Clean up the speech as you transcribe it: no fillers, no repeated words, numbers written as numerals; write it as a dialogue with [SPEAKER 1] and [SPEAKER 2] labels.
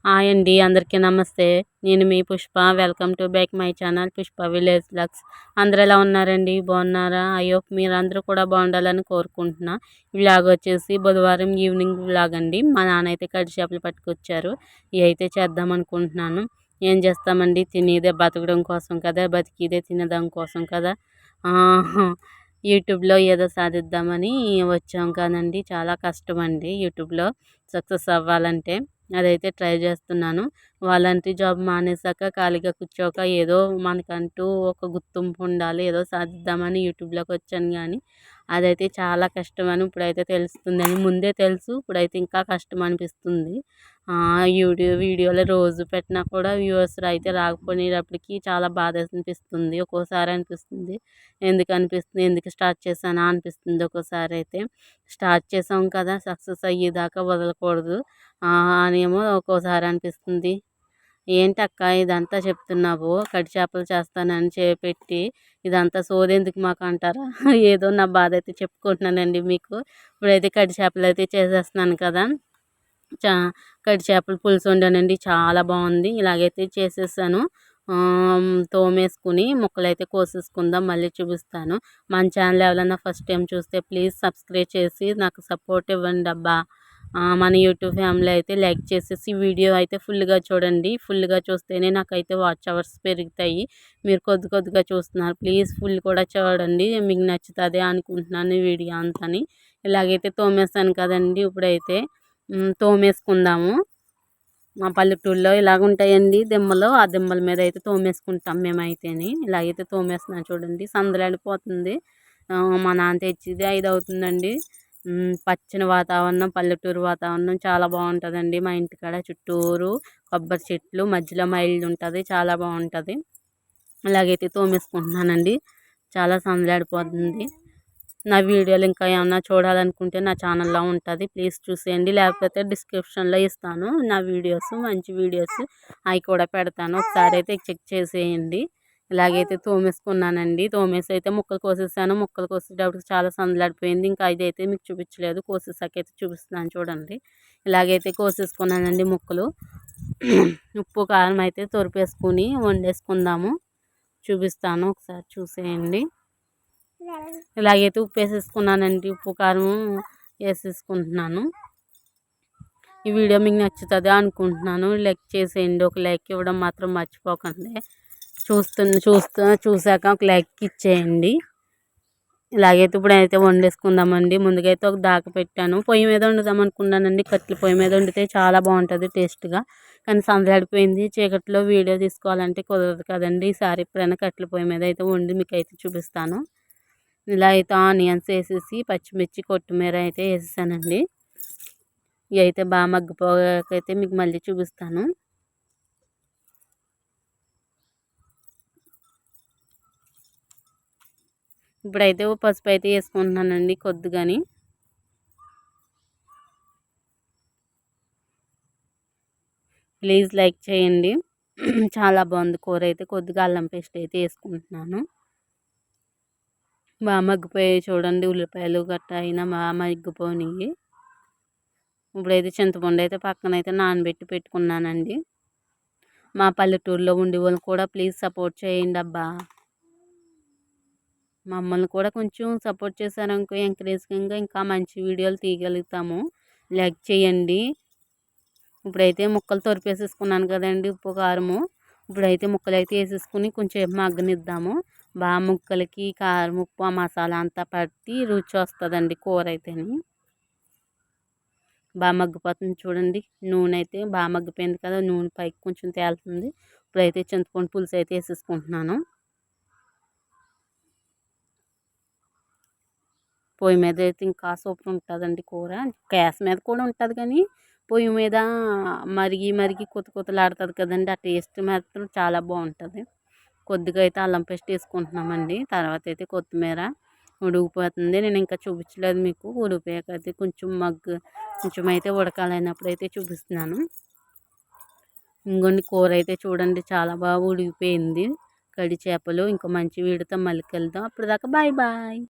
[SPEAKER 1] Hi అండి, అందరికీ నమస్తే. నేను మీ Pushpa. Welcome to back my channel Pushpa village vlogs. అందరూ ఎలా ఉన్నారండి? బాగున్నారా? ఐ హోప్ మీరందరూ కూడా బాగుండాలని కోరుకుంటున్నా. ఈ వ్లాగ్ వచ్చేసి బుధవారం ఈవినింగ్ వ్లాగ్ అండి. మా నాన్న అయితే కడి చేపలు పట్టుకొచ్చారు. ఇవి అయితే చేద్దాం అనుకుంటున్నాను. ఏం చేస్తామండి, తినేదే బతకడం కోసం కదా, బతికిదే తినడం కోసం కదా. యూట్యూబ్లో ఏదో సాధిద్దామని వచ్చాం కానండి. చాలా కష్టం అండి యూట్యూబ్లో సక్సెస్ అవ్వాలంటే. అదైతే ట్రై చేస్తున్నాను. వాలంటరీ జాబ్ మానేసాక ఖాళీగా కూర్చోక ఏదో మనకంటూ ఒక గుర్తింపు ఉండాలి, ఏదో సాధిద్దామని యూట్యూబ్లోకి వచ్చాను. కానీ అదైతే చాలా కష్టమని ఇప్పుడైతే తెలుస్తుందని, ముందే తెలుసు, ఇప్పుడైతే ఇంకా కష్టం అనిపిస్తుంది. వీడియోలు రోజు పెట్టినా కూడా వ్యూవర్స్ అయితే రాకపోయినప్పటికీ చాలా బాధ అనిపిస్తుంది. ఒక్కోసారి అనిపిస్తుంది ఎందుకు అనిపిస్తుంది, ఎందుకు స్టార్ట్ చేశానా అనిపిస్తుంది. ఒక్కోసారి అయితే స్టార్ట్ చేసాం కదా, సక్సెస్ అయ్యేదాకా వదలకూడదు అనేమో ఒక్కోసారి అనిపిస్తుంది. ఏంటక్క ఇదంతా చెప్తున్నావు, కడి చేపలు చేస్తానని చేపెట్టి ఇదంతా సోదెందుకు మాకు అంటారా? ఏదో నా బాధ అయితే చెప్పుకుంటున్నానండి మీకు. ఇప్పుడైతే కడి చేపలు అయితే చేసేస్తున్నాను కదా. చా కడి చేపల పులుసు వండానండి, చాలా బాగుంది. ఇలాగైతే చేసేసాను. తోమేసుకుని ముక్కలైతే కోసేసుకుందాం, మళ్ళీ చూపిస్తాను. మన ఛానల్ ఎవరైనా ఫస్ట్ టైం చూస్తే ప్లీజ్ సబ్స్క్రైబ్ చేసి నాకు సపోర్ట్ ఇవ్వండి అబ్బా. మన యూట్యూబ్ ఫ్యామిలీ అయితే లైక్ చేసేసి వీడియో అయితే ఫుల్గా చూడండి. ఫుల్గా చూస్తేనే నాకైతే వాచ్ అవర్స్ పెరుగుతాయి. మీరు కొద్ది కొద్దిగా చూస్తున్నారు, ప్లీజ్ ఫుల్ కూడా చూడండి. మీకు నచ్చుతుంది అనుకుంటున్నాను వీడియో అంతని. ఇలాగైతే తోమేస్తాను కదండి. ఇప్పుడైతే తోమేసుకుందాము. మా పల్లెటూరులో ఇలాగుంటాయండి దిమ్మలు. ఆ దిమ్మల మీద అయితే తోమేసుకుంటాం మేమైతేని. ఇలాగైతే తోమేస్తున్నాను చూడండి. సందలాడిపోతుంది. మా నాన్న తెచ్చిది 5 అవుతుందండి. పచ్చని వాతావరణం, పల్లెటూరు వాతావరణం చాలా బాగుంటుందండి. మా ఇంటికాడ చుట్టూరు కొబ్బరి చెట్లు, మధ్యలో మైళ్ళు ఉంటుంది, చాలా బాగుంటుంది. ఇలాగైతే తోమేసుకుంటున్నానండి. చాలా సందలాడిపోతుంది. నా వీడియోలు ఇంకా ఏమన్నా చూడాలనుకుంటే నా ఛానల్లో ఉంటుంది, ప్లీజ్ చూసేయండి. లేకపోతే డిస్క్రిప్షన్లో ఇస్తాను నా వీడియోస్, మంచి వీడియోస్ అవి కూడా పెడతాను. ఒకసారి అయితే చెక్ చేసేయండి. ఇలాగైతే తోమేసుకున్నానండి. తోమేసి అయితే ముక్కలు కోసేసాను. ముక్కలు కోసేటప్పుడు చాలా సందలాడిపోయింది. ఇంకా ఇదైతే మీకు చూపించలేదు, కోసేసాకైతే చూపిస్తున్నాను చూడండి. ఇలాగైతే కోసేసుకున్నానండి ముక్కలు. ఉప్పు కారం అయితే తొరిపేసుకుని వండేసుకుందాము. చూపిస్తాను, ఒకసారి చూసేయండి. ఇలాగైతే ఉప్పు వేసేసుకున్నానండి. ఉప్పు కారం వేసేసుకుంటున్నాను. ఈ వీడియో మీకు నచ్చుతుంది అనుకుంటున్నాను. లైక్ చేసేయండి, ఒక లైక్ ఇవ్వడం మాత్రం మర్చిపోకండి. చూసాక ఒక లైక్ ఇచ్చేయండి. ఇలాగైతే ఇప్పుడైతే వండేసుకుందామండి. ముందుకైతే ఒక దాక పెట్టాను. పొయ్యి మీద వండుదాం అనుకున్నానండి. కట్టెల పొయ్యి మీద వండితే చాలా బాగుంటుంది టేస్ట్గా. కానీ సందడిపోయింది, చీకట్లో వీడియో తీసుకోవాలంటే కుదరదు కదండి. ఈసారి ఎప్పుడైనా కట్టెల పొయ్యి మీద అయితే వండి మీకు అయితే చూపిస్తాను. ఇలా అయితే ఆనియన్స్ వేసేసి పచ్చిమిర్చి, కొత్తిమీర అయితే వేసేసానండి. ఇవి అయితే బాగా మగ్గిపోయాకైతే మీకు మళ్ళీ చూపిస్తాను. ఇప్పుడైతే పసుపు అయితే వేసుకుంటున్నానండి కొద్దిగాని. ప్లీజ్ లైక్ చేయండి. చాలా బాగుంది కూర అయితే. కొద్దిగా అల్లం పేస్ట్ అయితే వేసుకుంటున్నాను. బాగా మగ్గిపోయాయి చూడండి. ఉల్లిపాయలు గట్ట అయినా బాగా మగ్గిపోయినాయి. ఇప్పుడైతే చింతపండు అయితే పక్కన అయితే నానబెట్టి పెట్టుకున్నానండి. మా పల్లెటూరులో ఉండే వాళ్ళు కూడా ప్లీజ్ సపోర్ట్ చేయండి అబ్బా. మమ్మల్ని కూడా కొంచెం సపోర్ట్ చేశారనుకో ఎంకరేజింగ్గా ఇంకా మంచి వీడియోలు తీయగలుగుతాము. లైక్ చేయండి. ఇప్పుడైతే ముక్కలు తొరిపేసేసుకున్నాను కదండి, ఉప్పు కారము. ఇప్పుడైతే ముక్కలు అయితే వేసేసుకుని కొంచెం మగ్గనిద్దాము. బాగా ముక్కలకి కారం, ఉప్పు, మసాలా అంతా పట్టి రుచి వస్తుందండి కూర అయితేని. బాగా మగ్గిపోతుంది చూడండి. నూనె అయితే బాగా మగ్గిపోయింది కదా, నూనె పైకి కొంచెం తేలుతుంది. ఇప్పుడైతే చింతపండు పులుసు అయితే వేసేసుకుంటున్నాను. పొయ్యి మీద అయితే ఇంకా సూపర్ ఉంటుందండి కూర. గ్యాస్ మీద కూడా ఉంటుంది కానీ పొయ్యి మీద మరిగి కొత్తలాడుతుంది కదండి, ఆ టేస్ట్ మాత్రం చాలా బాగుంటుంది. కొద్దిగా అయితే అల్లం పేస్ట్ వేసుకుంటున్నామండి. తర్వాత అయితే కొత్తిమీర. ఉడికిపోతుంది, నేను ఇంకా చూపించలేదు మీకు. ఉడికిపోయాకైతే కొంచెం అయితే ఉడకాలైనప్పుడు అయితే చూపిస్తున్నాను. ఇంకొన్ని కూర అయితే చూడండి చాలా బాగా ఉడికిపోయింది. కడి చేపలు. ఇంకా మంచి వీడితో మళ్ళీ కలుద్దాం. అప్పటిదాకా బాయ్ బాయ్.